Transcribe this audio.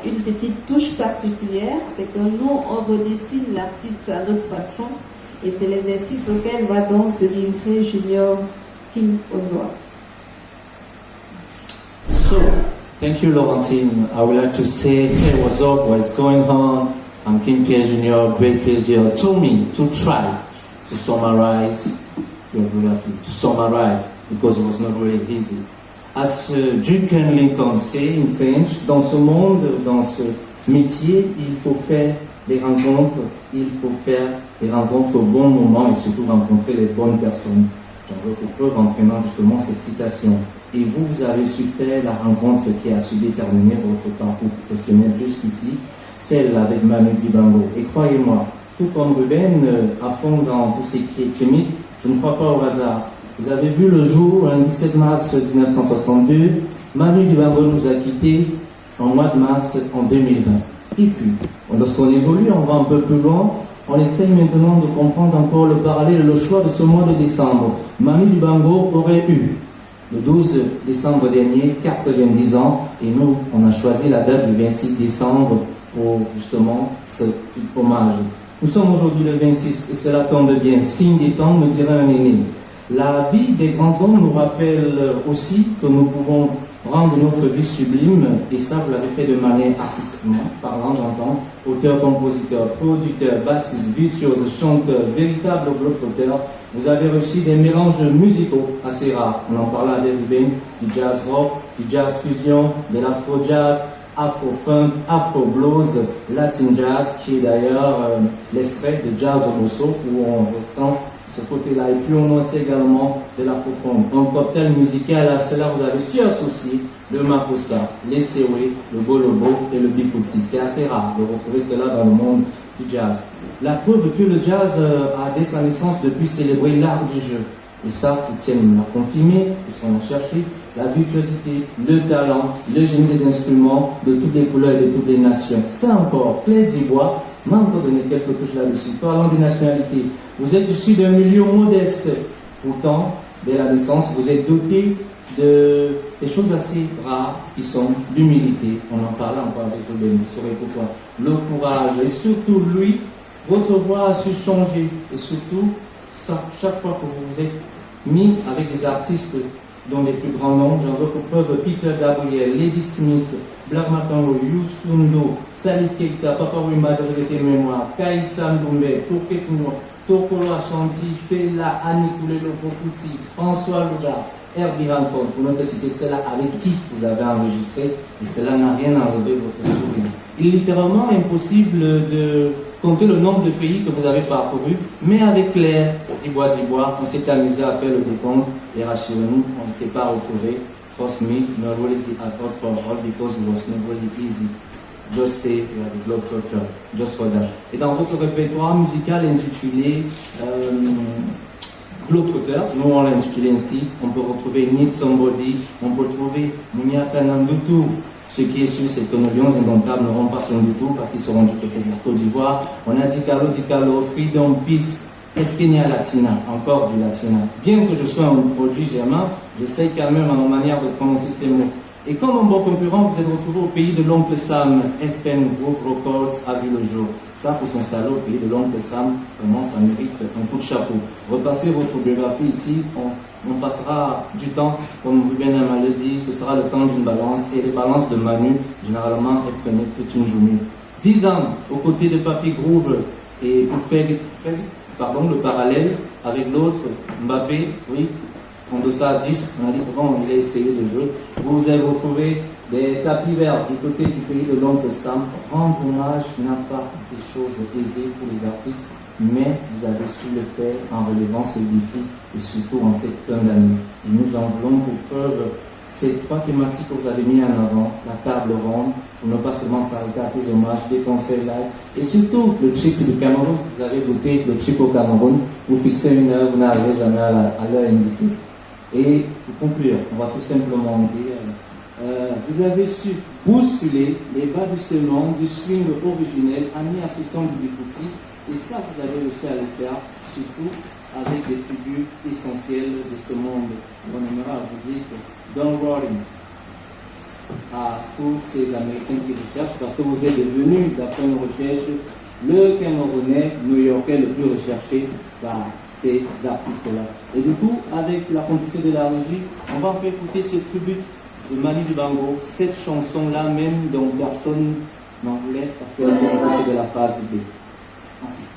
une petite touche particulière, c'est que nous, on redessine l'artiste à notre façon, et c'est l'exercice auquel va donc se livrer Junior King Ondoa. So, thank you, Laurentine. I would like to say, hey, what's up, what's going on? I'm King Pierre Jr., great pleasure to me to try to summarize your biography, to summarize, because it was not really easy. As Duke Lincoln say in French, dans ce monde, dans ce métier, il faut faire des rencontres, il faut faire des rencontres au bon moment et surtout rencontrer les bonnes personnes. J'en veux pour preuve en prenant justement cette citation. Et vous avez su faire la rencontre qui a su déterminer votre parcours professionnel jusqu'ici, celle avec Manu Dibango. Et croyez-moi, tout comme Ruben, à fond dans tout ce qui est chimique, je ne crois pas au hasard. Vous avez vu le jour, le 17 mars 1962, Manu Dibango nous a quittés en mois de mars en 2020. Et puis, lorsqu'on évolue, on va un peu plus loin, on essaye maintenant de comprendre encore le parallèle, le choix de ce mois de décembre. Manu Dibango aurait eu, le 12 décembre dernier, 90 ans, et nous, on a choisi la date du 26 décembre pour justement ce hommage. Nous sommes aujourd'hui le 26 et cela tombe bien, signe des temps, me dirait un aîné. La vie des grands hommes nous rappelle aussi que nous pouvons rendre notre vie sublime, et ça vous l'avez fait de manière artistiquement parlant, j'entends, auteur, compositeur, producteur, bassiste, virtuose, chanteur, véritable globe-trotteur. Vous avez reçu des mélanges musicaux assez rares. On en parlait avec Ruben, du jazz rock, du jazz fusion, de l'afro-jazz, afro-funk, afro-blues, latin jazz, qui est d'ailleurs l'extrait de Jazz Bosso, où on retend ce côté-là. Et puis on a aussi également de la profonde. Un cocktail musical, à cela vous avez su associer le makossa, les sewe, le bolobo et le bikuti. C'est assez rare de retrouver cela dans le monde du jazz. La preuve que le jazz a dès sa naissance depuis célébré l'art du jeu. Et ça, Étienne l'a confirmé, puisqu'on a cherché la virtuosité, le talent, le génie des instruments de toutes les couleurs et de toutes les nations. Ça encore, Claire Dibois m'a encore donné quelques touches là-dessus. Parlant des nationalités, vous êtes issu d'un milieu modeste. Pourtant, dès la naissance, vous êtes doté de des choses assez rares qui sont l'humilité. On en parlait encore avec Ruben, vous saurez pourquoi. Le courage et surtout lui, votre voix a su changer. Et surtout, ça, chaque fois que vous vous êtes mis avec des artistes dont les plus grands noms, j'en veux pour preuve Peter Gabriel, Lady Smith, Black Matango, Youssou N'Dour, Salif Keita, Papa Wemba de tes mémoires, Kaïssa Ndoumbe, Toké Kouno, Tokolo Ashanti, Fela, Annie Koulelo Fokouti, François Louga, Herbie Hancock, pour ne citer cela avec qui vous avez enregistré, et cela n'a rien enlevé votre sourire. Il est littéralement impossible de compter le nombre de pays que vous avez parcouru, mais avec Claire Dibois, on s'est amusé à faire le décompte, et rassurez-nous, on ne s'est pas retrouvé. Trust me, not really at all for all, because it was not really easy. Just say you are the globetrotter, just for that. Et dans votre répertoire musical intitulé Globetrotter, nous on l'a intitulé ainsi, on peut retrouver Need Somebody, on peut trouver Mounia Kanandutu. Ce qui est sûr, c'est que nos lions indomptables n'auront pas son du tout parce qu'ils seront du côté de la Côte d'Ivoire. On a Dicalo, Freedom, Peace, Esquenia Latina, encore du latina. Bien que je sois un produit germain, j'essaye quand même à ma manière de prononcer ces mots. Et comme un bon concurrent, vous êtes retrouvé au pays de l'oncle Sam, FN Groove Records a vu le jour. Ça, pour s'installer au pays de l'oncle Sam, vraiment, ça mérite un coup de chapeau. Repassez votre biographie ici, on passera du temps, comme Ruben m'a le dit, ce sera le temps d'une balance. Et les balances de Manu, généralement, elles prenaient toute une journée. 10 ans aux côtés de Papy Groove, et pour faire le parallèle avec l'autre, Mbappé, oui. En deçà à 10, on a dit comment il a essayé de jouer. Vous avez retrouvé des tapis verts du côté du pays de l'oncle Sam. Rendre hommage n'a pas des choses aisées pour les artistes, mais vous avez su le faire en relevant ces défis et surtout en cette fin d'année. Et nous en voulons pour preuve ces 3 thématiques que vous avez mis en avant, la table ronde, pour ne pas seulement s'arrêter à ces hommages, des concerts live, et surtout le trip du Cameroun. Vous avez goûté le trip au Cameroun, vous fixez une heure, vous n'arrivez jamais à l'heure indiquée. Et pour conclure, on va tout simplement dire, vous avez su bousculer les balbutiements du swing originel amené assistant du Bikuti, et ça vous avez réussi à le faire, surtout avec des figures essentielles de ce monde. On aimerait vous dire que don't worry. à tous ces Américains qui recherchent, parce que vous êtes devenus, d'après nos recherches, le Camerounais new-yorkais le plus recherché par ces artistes-là. Et du coup, avec la complicité de la régie, on va un peu écouter ce tribut de Manu Dibango, cette chanson-là même dont personne n'en voulait, parce qu'elle était à côté de la phase B. Francis.